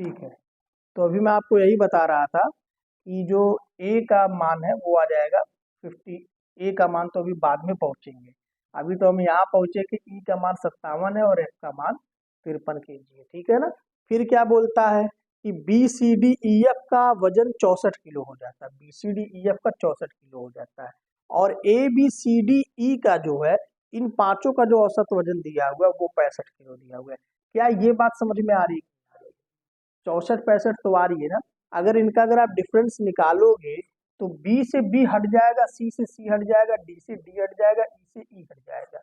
ठीक है, तो अभी मैं आपको यही बता रहा था कि जो ए का मान है वो आ जाएगा 50। ए का मान तो अभी बाद में पहुंचेंगे, अभी तो हम यहाँ पहुंचे कि ई का मान 57 है और एफ का मान 53 kg है। ठीक है ना। फिर क्या बोलता है कि B C D E F का वजन 64 किलो हो जाता है, B C D E F का 64 किलो हो जाता है, और ए बी सी डी ई का जो है इन पांचों का जो औसत वजन दिया हुआ है वो 65 किलो दिया हुआ है। क्या ये बात समझ में आ रही है? 64 65 तो आ रही है ना। अगर आप डिफरेंस निकालोगे तो बी से बी हट जाएगा, सी से सी हट जाएगा, डी से डी हट जाएगा, ई से ई हट जाएगा,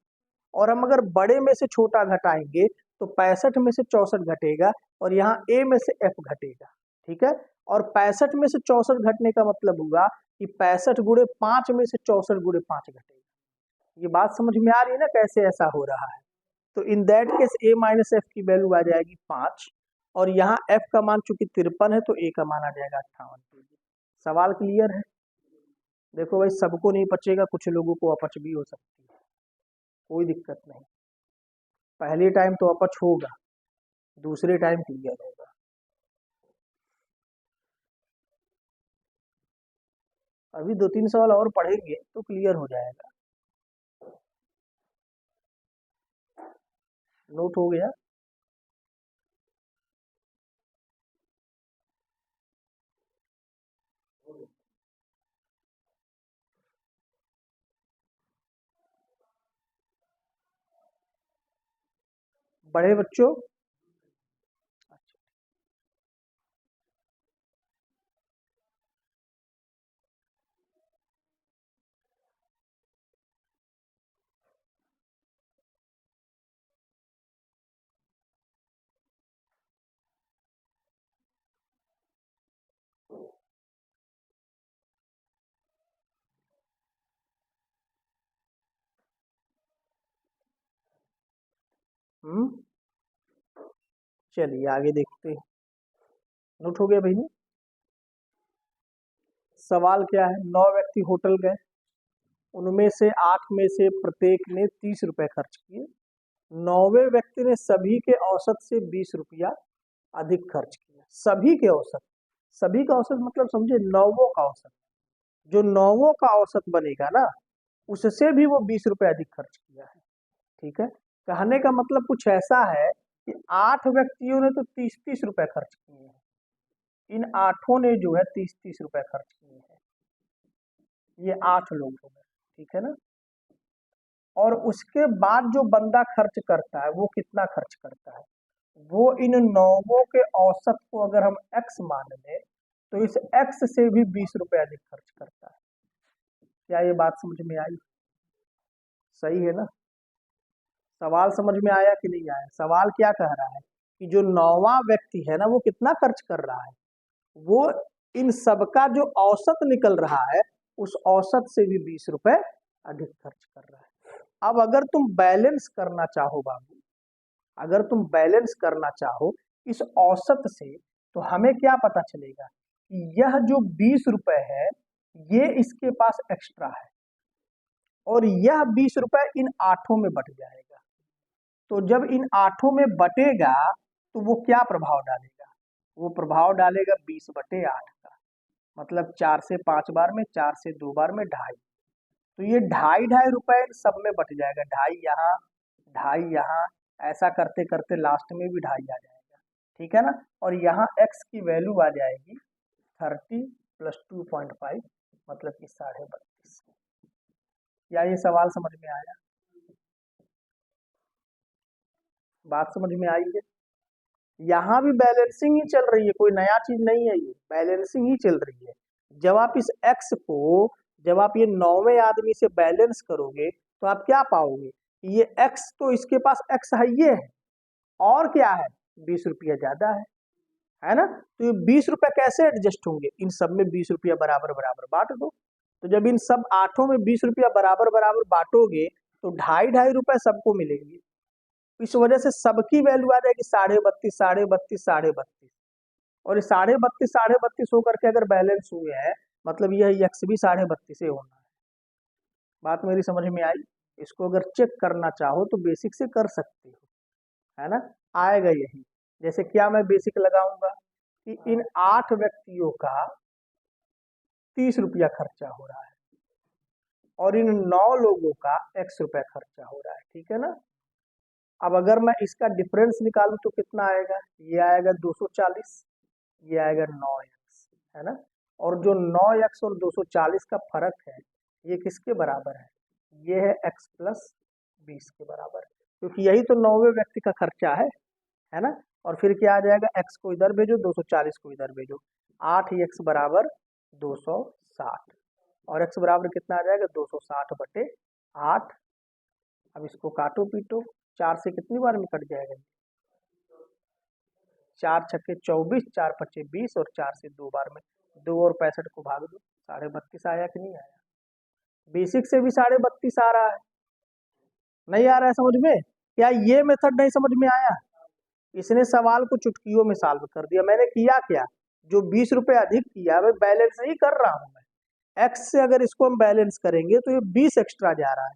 और हम अगर बड़े में से छोटा घटाएंगे तो 65 में से 64 घटेगा और यहाँ ए में से एफ घटेगा। ठीक है, और 65 में से 64 घटने का मतलब हुआ कि 65 गुणे 5 में से 64 गुणे 5 घटेगा। ये बात समझ में आ रही है ना कैसे ऐसा हो रहा है। तो in that case A minus F की वैल्यू आ जाएगी 5, और यहाँ एफ का मान चूंकि 53 है तो ए का मान आ जाएगा 58 kg। सवाल क्लियर है? देखो भाई, सबको नहीं पचेगा, कुछ लोगों को अपच भी हो सकती है, कोई दिक्कत नहीं। पहले टाइम तो अपच होगा, दूसरे टाइम क्लियर होगा। अभी 2 3 सवाल और पढ़ेंगे तो क्लियर हो जाएगा। नोट हो गया? बड़े बच्चों, चलिए आगे देखते हैं। नोट हो गया भाई? सवाल क्या है? 9 व्यक्ति होटल गए, उनमें से 8 में से प्रत्येक ने 30 रुपए खर्च किए, 9वें व्यक्ति ने सभी के औसत से 20 रुपया अधिक खर्च किया। सभी के औसत, सभी का औसत मतलब समझे नौवों का औसत, जो नौवों का औसत बनेगा ना उससे भी वो 20 रुपए अधिक खर्च किया है। ठीक है, कहने का मतलब कुछ ऐसा है कि 8 व्यक्तियों ने तो 30 30 रुपए खर्च किए हैं, इन 8 ने जो है 30 30 रुपए खर्च किए हैं, ये 8 लोग हो गए। ठीक है ना। और उसके बाद जो बंदा खर्च करता है वो कितना खर्च करता है, वो इन नौवों के औसत को अगर हम एक्स मान लें तो इस एक्स से भी 20 रुपए अधिक खर्च करता है। क्या ये बात समझ में आई? सही है ना। सवाल समझ में आया कि नहीं आया? सवाल क्या कह रहा है कि जो 9वां व्यक्ति है ना वो कितना खर्च कर रहा है, वो इन सबका जो औसत निकल रहा है उस औसत से भी 20 रुपए अधिक खर्च कर रहा है। अब अगर तुम बैलेंस करना चाहो बाबू, अगर तुम बैलेंस करना चाहो इस औसत से, तो हमें क्या पता चलेगा कि यह जो 20 रुपए है ये इसके पास एक्स्ट्रा है, और यह 20 रुपए इन 8 में बट जाएगा। तो जब इन 8 में बटेगा तो वो क्या प्रभाव डालेगा? वो प्रभाव डालेगा 20/8 का, मतलब 4 से 5 बार में, 4 से 2 बार में 2.5। तो ये 2.5 रुपए सब में बट जाएगा, 2.5 यहाँ, 2.5 यहाँ, ऐसा करते करते लास्ट में भी 2.5 आ जाएगा। ठीक है ना। और यहाँ x की वैल्यू आ जाएगी 30 + 2.5, मतलब कि 32.5। क्या ये सवाल समझ में आया? बात समझ में आई है? यहाँ भी बैलेंसिंग ही चल रही है, कोई नया चीज नहीं है, ये बैलेंसिंग ही चल रही है। जब आप इस x को, जब आप ये 9वें आदमी से बैलेंस करोगे तो आप क्या पाओगे? ये x तो इसके पास x है, ये है, और क्या है, 20 रुपया ज्यादा है ना। तो ये 20 रुपया कैसे एडजस्ट होंगे? इन सब में 20 रुपया बराबर बराबर बांट दो। तो जब इन सब 8 में 20 रुपया बराबर बराबर बांटोगे तो 2.5 रुपए सबको मिलेंगे। इस वजह से सबकी वैल्यू आ जाएगी 32.5 32.5 32.5, और ये 32.5 32.5 होकर के अगर बैलेंस हुए हैं मतलब यह एक्स भी 32.5 से होना है। बात मेरी समझ में आई? इसको अगर चेक करना चाहो तो बेसिक से कर सकते हो, है ना। आएगा यही। जैसे क्या मैं बेसिक लगाऊंगा, कि इन 8 व्यक्तियों का 30 रुपया खर्चा हो रहा है और इन 9 लोगों का x रुपया खर्चा हो रहा है, ठीक है ना। अब अगर मैं इसका डिफरेंस निकालूं तो कितना आएगा, ये आएगा 240, ये आएगा 9x, है ना। और जो 9x और 240 का फर्क है ये किसके बराबर है, ये है x प्लस 20 के बराबर, क्योंकि यही तो 9वें व्यक्ति का खर्चा है ना। और फिर क्या आ जाएगा, x को इधर भेजो, 240 को इधर भेजो, 8x बराबर 260 और x बराबर कितना आ जाएगा 260 बटे 8। अब इसको काटो पीटो, 4 से कितनी बार में कट जाएगा, 4 छक्के 24, 4 पच्चे 20 और 4 से 2 बार में, 2 और 65 को भाग दो, 32.5 आया कि नहीं आया। बेसिक से भी 32.5 आ रहा है, नहीं आ रहा है समझ में, क्या ये मेथड नहीं समझ में आया। इसने सवाल को चुटकियों में सॉल्व कर दिया। मैंने किया क्या, जो 20 रुपए अधिक किया मैं बैलेंस नहीं कर रहा हूं, मैं एक्स से अगर इसको हम बैलेंस करेंगे तो ये 20 एक्स्ट्रा जा रहा है,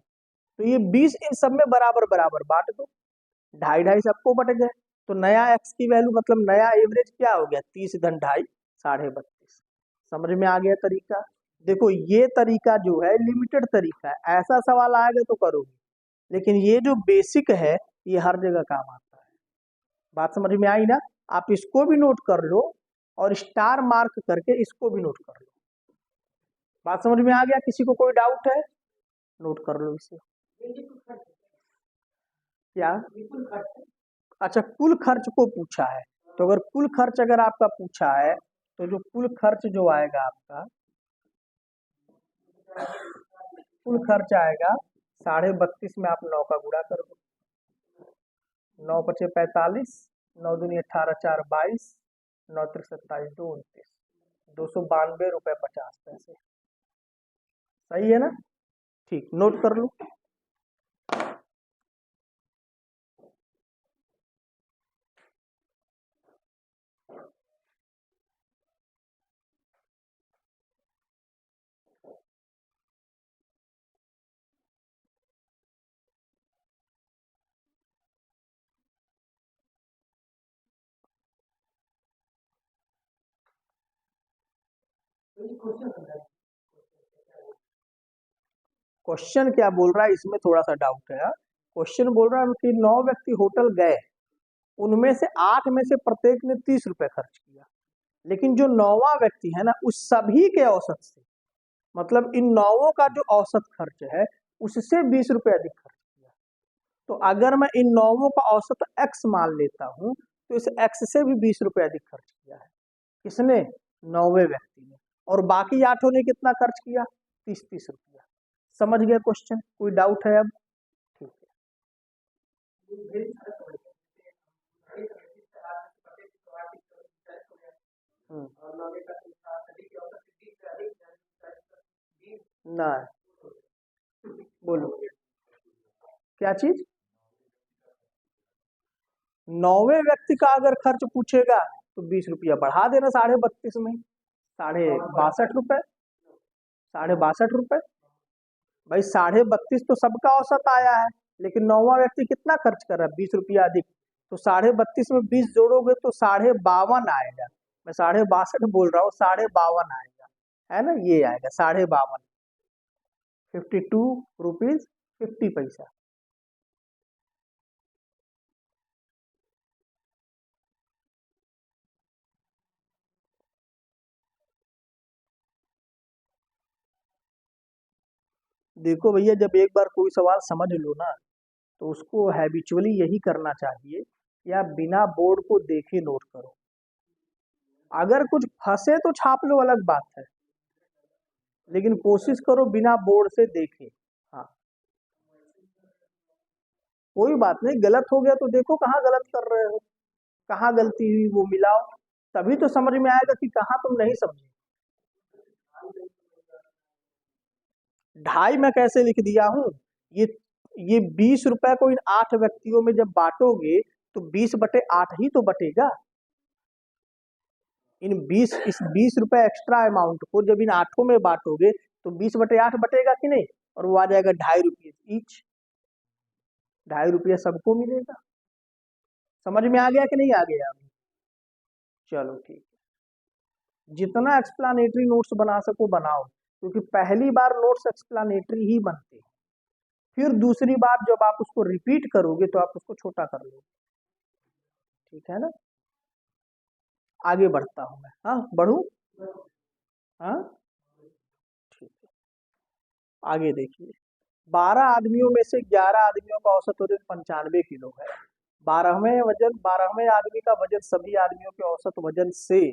तो ये 20 इन सब में बराबर बराबर बांट दो, 2.5 सबको बट गए, तो नया एक्स की वैल्यू मतलब नया एवरेज क्या हो गया, 30 धन 2.5 32.5। समझ में आ गया तरीका। देखो ये तरीका जो है लिमिटेड तरीका है, ऐसा सवाल आएगा तो करोगे, लेकिन ये जो बेसिक है ये हर जगह काम आता है। बात समझ में आई ना, आप इसको भी नोट कर लो और स्टार मार्क करके इसको भी नोट कर लो। बात समझ में आ गया, किसी को कोई डाउट है नोट कर लो इसे। क्या, अच्छा कुल खर्च को पूछा है, तो अगर कुल खर्च अगर आपका पूछा है तो जो कुल खर्च जो आएगा आपका, कुल खर्च आएगा 32.5 में आप 9 का गुणा कर दो, 9 पचे 45, 9 दूनी 18, 4 22, 9 त्रिक 27, 2 29, 292 रुपए 50 पैसे। सही है ना, ठीक, नोट कर लो। क्वेश्चन क्या बोल रहा है इसमें थोड़ा सा डाउट है। क्वेश्चन बोल रहा है कि 9 व्यक्ति होटल गए, उनमें से 8 में से प्रत्येक ने 30 रुपए खर्च किया, लेकिन जो 9वां व्यक्ति है ना उस सभी के औसत से, मतलब इन 9 का जो औसत खर्च है उससे 20 रुपए अधिक खर्च किया। तो अगर मैं इन 9 का औसत x मान लेता हूं तो इस x से भी 20 रुपए अधिक खर्च किया है, किसने, 9वें व्यक्ति ने, और बाकी 8 ने कितना खर्च किया, 30 रुपया। समझ गए क्वेश्चन, कोई डाउट है अब, ठीक है। ना, बोलो क्या चीज, 9वें व्यक्ति का अगर खर्च पूछेगा तो 20 रुपया बढ़ा देना 32.5 में, 62.5 रुपए, 62.5 रुपए। भाई 32.5 तो सबका औसत आया है, लेकिन 9वां व्यक्ति कितना खर्च कर रहा है, 20 रुपया अधिक, तो 32.5 में 20 जोड़ोगे तो 52.5 आएगा। मैं 62.5 बोल रहा हूँ, 52.5 आएगा, है ना, ये आएगा 52.5, 52 रुपीज 50 पैसा। देखो भैया, जब एक बार कोई सवाल समझ लो ना तो उसको हैबिचुअली यही करना चाहिए कि आप बिना बोर्ड को देखे नोट करो, अगर कुछ फंसे तो छाप लो अलग बात है, लेकिन कोशिश करो बिना बोर्ड से देखे। हाँ, कोई बात नहीं, गलत हो गया तो देखो कहाँ गलत कर रहे हो, कहाँ गलती हुई वो मिलाओ, तभी तो समझ में आएगा कि कहाँ तुम नहीं समझे। 2.5 मैं कैसे लिख दिया हूँ, ये ये 20 रुपए को इन 8 व्यक्तियों में जब बांटोगे तो 20/8 ही तो बटेगा। इस 20 रुपए एक्स्ट्रा अमाउंट को जब इन 8 में बांटोगे तो 20/8 बटेगा कि नहीं, और वो आ जाएगा 2.5 रुपये ईच, 2.5 रुपया सबको मिलेगा। समझ में आ गया कि नहीं आ गया, चलो ठीक है। जितना एक्सप्लानेटरी नोट्स बना सको बनाओ, क्योंकि पहली बार नोट्स एक्सप्लानेटरी ही बनते हैं, फिर दूसरी बार जब आप उसको रिपीट करोगे तो आप उसको छोटा कर लोगे। ठीक है ना, आगे बढ़ता हूं मैं। हाँ बढ़ू। हाँ ठीक है, आगे देखिए। 12 आदमियों में से 11 आदमियों का औसत वजन 95 किलो है। 12वें आदमी का वजन सभी आदमियों के औसत वजन से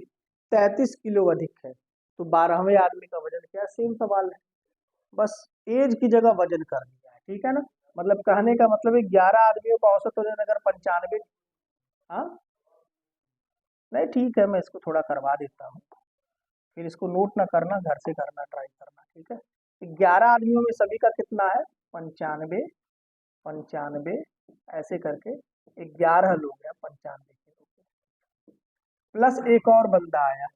33 किलो अधिक है, तो 12वें आदमी का वजन क्या है? सेम सवाल है, बस एज की जगह वजन कर दिया है। ठीक है ना, मतलब कहने का मतलब है 11 आदमियों का औसत वजन अगर 95। हाँ नहीं ठीक है, मैं इसको थोड़ा करवा देता हूँ, फिर इसको नोट ना करना, घर से करना, ट्राई करना। ठीक है, 11 आदमियों में सभी का कितना है? 95। 95 ऐसे करके 11 लोग हैं 95 किलो के, प्लस एक और बंदा आया,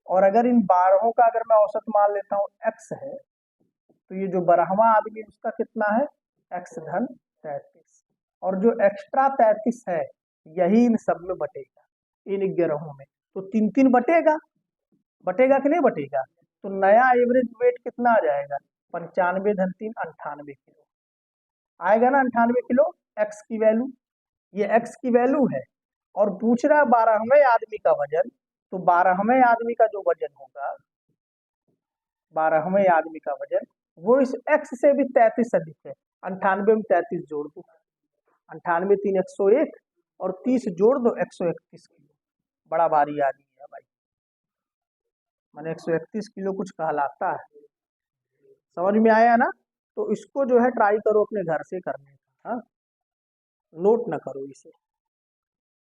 और अगर इन 12 का अगर मैं औसत मान लेता हूँ एक्स है, तो ये जो 12वां आदमी है, उसका कितना है? एक्स धन 33, और जो एक्स्ट्रा 33 है यही इन सब में बटेगा, इन 11 में, तो 3 3 बटेगा। बटेगा कि नहीं बटेगा? तो नया एवरेज वेट कितना आ जाएगा? 95 धन 3 98 किलो आएगा ना, 98 किलो एक्स की वैल्यू। ये एक्स की वैल्यू है, और पूछ रहा है 12वें आदमी का वजन, तो 12वें आदमी का जो वजन होगा, 12वें आदमी का वजन वो इस एक्स से भी 33 अधिक है। 98 में 33 जोड़ दो, 98 3 101, और 30 जोड़ दो 131 किलो। बड़ा भारी आदमी है भाई, मैंने 131 किलो कुछ कहलाता है। समझ में आया ना? तो इसको जो है ट्राई करो अपने घर से करने का। हाँ, नोट ना करो इसे।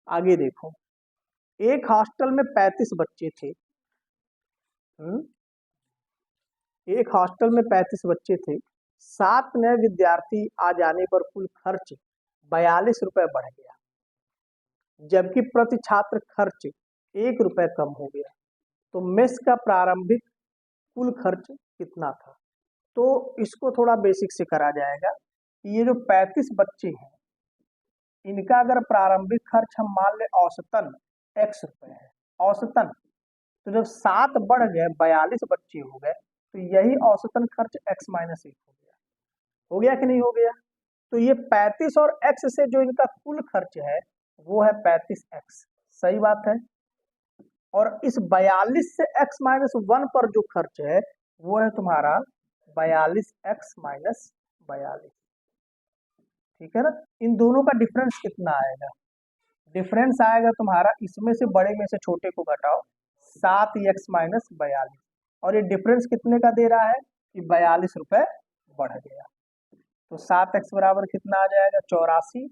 आगे देखो, एक हॉस्टल में 35 बच्चे थे। हम्म, एक हॉस्टल में 35 बच्चे थे। 7 नए विद्यार्थी आ जाने पर कुल खर्च 42 रुपए बढ़ गया, जबकि प्रति छात्र खर्च 1 रुपए कम हो गया। तो मेस का प्रारंभिक कुल खर्च कितना था? तो इसको थोड़ा बेसिक से करा जाएगा कि ये जो 35 बच्चे हैं, इनका अगर प्रारंभिक खर्च हम मान ले औसतन x रुपए है, औसतन, तो जब 7 बढ़ गए 42 बच्चे हो गए, तो यही औसतन खर्च x-1 हो गया। हो गया कि नहीं हो गया? तो ये 35 और x से जो इनका कुल खर्च है वो है 35x। सही बात है। और इस 42 से x-1 पर जो खर्च है वो है तुम्हारा 42x-42। ठीक है ना, इन दोनों का डिफरेंस कितना आएगा? डिफरेंस आएगा तुम्हारा, इसमें से बड़े में से छोटे को घटाओ, 7x-42, और ये डिफरेंस कितने का दे रहा है कि 42 रुपए बढ़ गया। तो 7x बराबर कितना आ जाएगा? 84,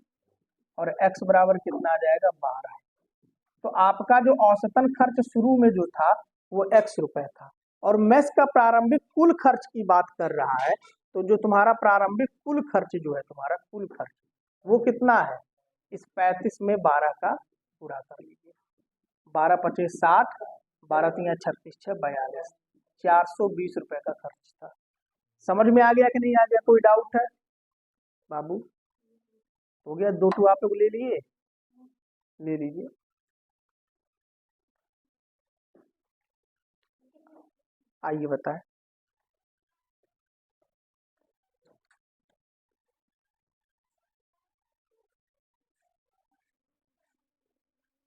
और x बराबर कितना आ जाएगा? 12। तो आपका जो औसतन खर्च शुरू में जो था वो x रुपए था, और मेस का प्रारंभिक कुल खर्च की बात कर रहा है, तो जो तुम्हारा प्रारंभिक कुल खर्च जो है, तुम्हारा कुल खर्च वो कितना है? इस 35 में 12 का पूरा कर लीजिए, 12 पचे 60, 12 तिया 36, 6 42, 420 रुपए का खर्च था। समझ में आ गया कि नहीं आ गया? कोई डाउट है बाबू? हो गया? 2 आप लोग ले लिए, ले लीजिए। आइए बताएं।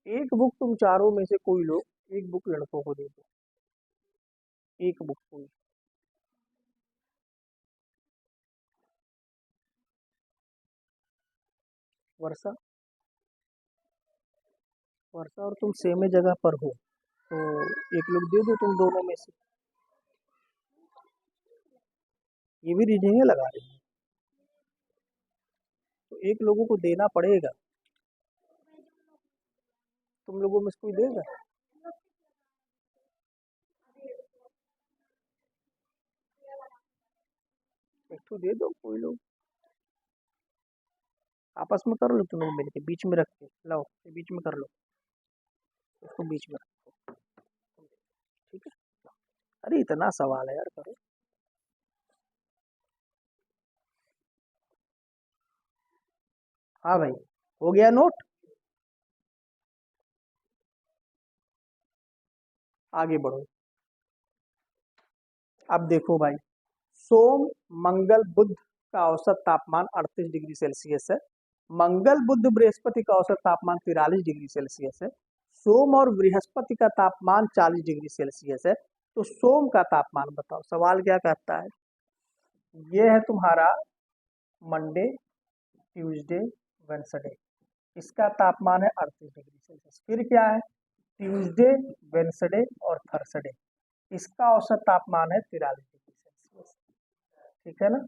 एक बुक तुम चारों में से कोई लो, एक बुक लड़कों को दे दो, एक बुक कोई। वर्षा, वर्षा और तुम सेम ही जगह पर हो, तो एक लोग दे दो तुम दोनों में से। ये भी रीडिंग लगा रही है, तो एक लोगों को देना पड़ेगा। तुम लोगों में से कोई देगा? एक तो दे दो कोई लोग, आपस में कर लो तुम लोग मिलके, बीच में रख के लाओ, ये बीच में कर लो, उसको बीच में रखो। ठीक है, अरे इतना सवाल है यार, करो। हाँ भाई, हो गया नोट? आगे बढ़ो। अब देखो भाई, सोम मंगल बुध का औसत तापमान 38 डिग्री सेल्सियस है। मंगल बुध बृहस्पति का औसत तापमान 43 डिग्री सेल्सियस है। सोम और बृहस्पति का तापमान 40 डिग्री सेल्सियस है। तो सोम का तापमान बताओ। सवाल क्या कहता है, ये है तुम्हारा मंडे, ट्यूसडे, वेडनेसडे, इसका तापमान है 38 डिग्री सेल्सियस। फिर क्या है, ट्यूसडे, वेडनेसडे और थर्सडे, इसका औसत तापमान है 43 डिग्री सेल्सियस। ठीक है ना।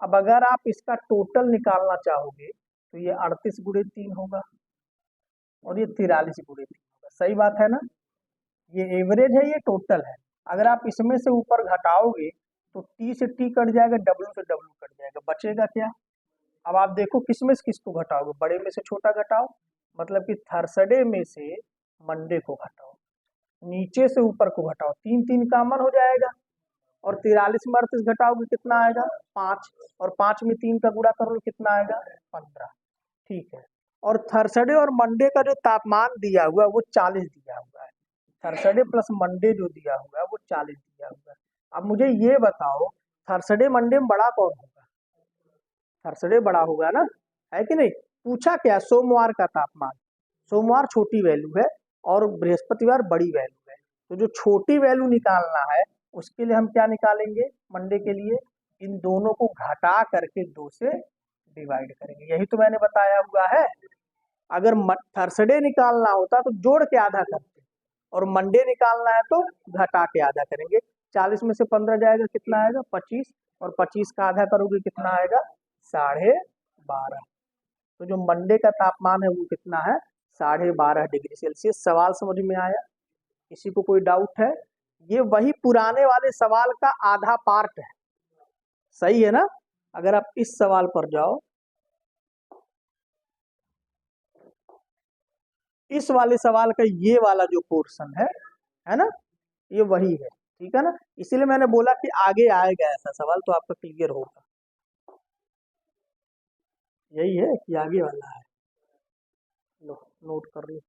अब अगर आप इसका टोटल निकालना चाहोगे तो ये 38 गुणे 3 होगा और ये 43 गुणे 3 होगा। सही बात है ना। ये एवरेज है, ये टोटल है। अगर आप इसमें से ऊपर घटाओगे तो टी से टी कट जाएगा, डब्ल्यू से डब्ल्यू कट जाएगा, बचेगा क्या। अब आप देखो किस में से किसको घटाओगे, बड़े में से छोटा घटाओ, मतलब कि थर्सडे में से मंडे को घटाओ, नीचे से ऊपर को घटाओ, 3 3 कॉमन हो जाएगा और 43 में 38 घटाओगे कितना आएगा 5, और 5 में 3 का गुणा कर लो कितना आएगा 15। ठीक है। और थर्सडे और मंडे का जो तापमान दिया हुआ है वो 40 दिया हुआ है। थर्सडे प्लस मंडे जो दिया हुआ है वो 40 दिया हुआ है। अब मुझे ये बताओ, थर्सडे मंडे में बड़ा कौन होगा। थर्सडे बड़ा होगा ना, है कि नहीं। पूछा क्या, सोमवार का तापमान। सोमवार छोटी वैल्यू है और बृहस्पतिवार बड़ी वैल्यू है। तो जो छोटी वैल्यू निकालना है उसके लिए हम क्या निकालेंगे, मंडे के लिए इन दोनों को घटा करके 2 से डिवाइड करेंगे। यही तो मैंने बताया हुआ है। अगर थर्सडे निकालना होता तो जोड़ के आधा करते, और मंडे निकालना है तो घटा के आधा करेंगे। 40 में से 15 जाएगा कितना आएगा 25, और 25 का आधा करोगे कितना आएगा 12.5। तो जो मंडे का तापमान है वो कितना है 12.5 डिग्री सेल्सियस। सवाल समझ में आया, किसी को कोई डाउट है। ये वही पुराने वाले सवाल का आधा पार्ट है। सही है ना। अगर आप इस सवाल पर जाओ, इस वाले सवाल का ये वाला जो पोर्शन है ना, ये वही है। ठीक है ना। इसीलिए मैंने बोला कि आगे आएगा ऐसा सवाल तो आपका क्लियर होगा। यही है कि आगे वाला है। लो नोट कर लो।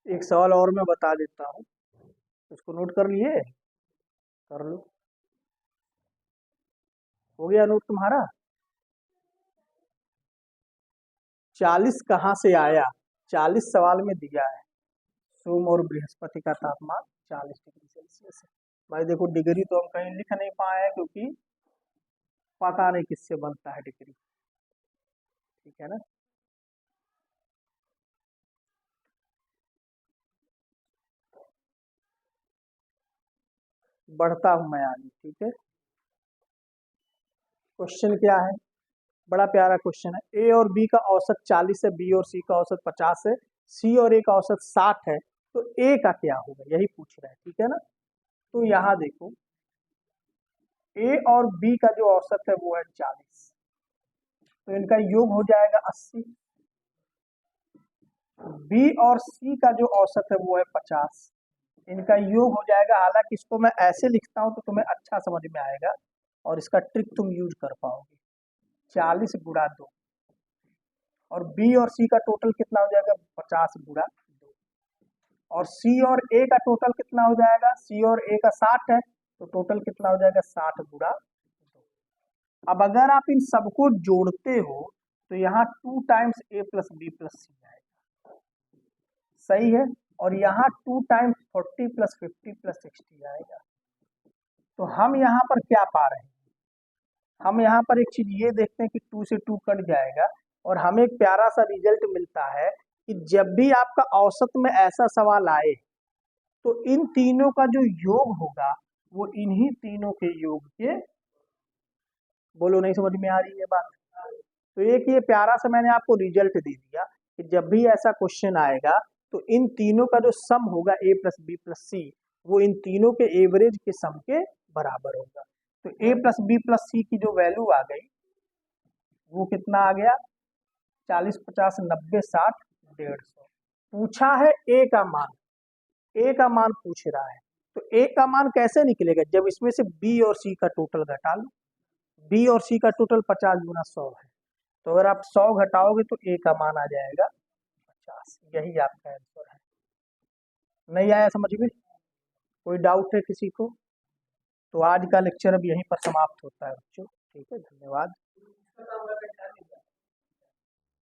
एक सवाल और मैं बता देता हूँ, इसको नोट कर लिए, कर लो। हो गया नोट तुम्हारा। 40 कहाँ से आया, 40 सवाल में दिया है। सोम और बृहस्पति का तापमान 40 डिग्री सेल्सियस है। भाई देखो डिग्री तो हम कहीं लिख नहीं पाए हैं क्योंकि पता नहीं किससे बनता है डिग्री। ठीक है ना। बढ़ता हूं मैं आगे। ठीक है। क्वेश्चन क्या है, बड़ा प्यारा क्वेश्चन है। ए और बी का औसत 40 है, बी और सी का औसत 50 है, सी और ए का औसत 60 है, तो ए का क्या होगा, यही पूछ रहा है। ठीक है ना। तो यहाँ देखो, ए और बी का जो औसत है वो है 40, तो इनका योग हो जाएगा 80। बी और सी का जो औसत है वो है 50, इनका योग हो जाएगा। हालांकि इसको मैं ऐसे लिखता हूं तो तुम्हें अच्छा समझ में आएगा और इसका ट्रिक तुम यूज कर पाओगे। 40 गुणा 2, और बी और सी का टोटल कितना हो जाएगा 50 गुणा 2, और सी और ए का टोटल कितना हो जाएगा, सी और ए का 60 है तो टोटल कितना हो जाएगा 60 गुणा 2। अब अगर आप इन सबको जोड़ते हो तो यहाँ 2 टाइम्स ए प्लस बी प्लस सी आएगा। सही है। और यहाँ 2 टाइम्स 40 प्लस 50 प्लस 60 आएगा। तो हम यहाँ पर क्या पा रहे हैं, हम यहाँ पर एक चीज ये देखते हैं कि 2 से 2 कट जाएगा और हमें एक प्यारा सा रिजल्ट मिलता है कि जब भी आपका औसत में ऐसा सवाल आए तो इन तीनों का जो योग होगा वो इन्हीं तीनों के योग के, बोलो नहीं समझ में आ रही है बात। तो एक ये प्यारा सा मैंने आपको रिजल्ट दे दिया कि जब भी ऐसा क्वेश्चन आएगा तो इन तीनों का जो सम होगा a प्लस बी प्लस सी, वो इन तीनों के एवरेज के सम के बराबर होगा। तो a प्लस बी प्लस सी की जो वैल्यू आ गई वो कितना आ गया, 40 50 90 60 150। पूछा है a का मान, a का मान पूछ रहा है, तो a का मान कैसे निकलेगा, जब इसमें से b और c का टोटल घटा लो। b और c का टोटल 50 गुना 100 है, तो अगर आप 100 घटाओगे तो a का मान आ जाएगा 50। यही आपका आंसर है। नहीं आया समझ में? कोई डाउट है किसी को? तो आज का लेक्चर अब यहीं पर समाप्त होता है बच्चों। ठीक है, धन्यवाद।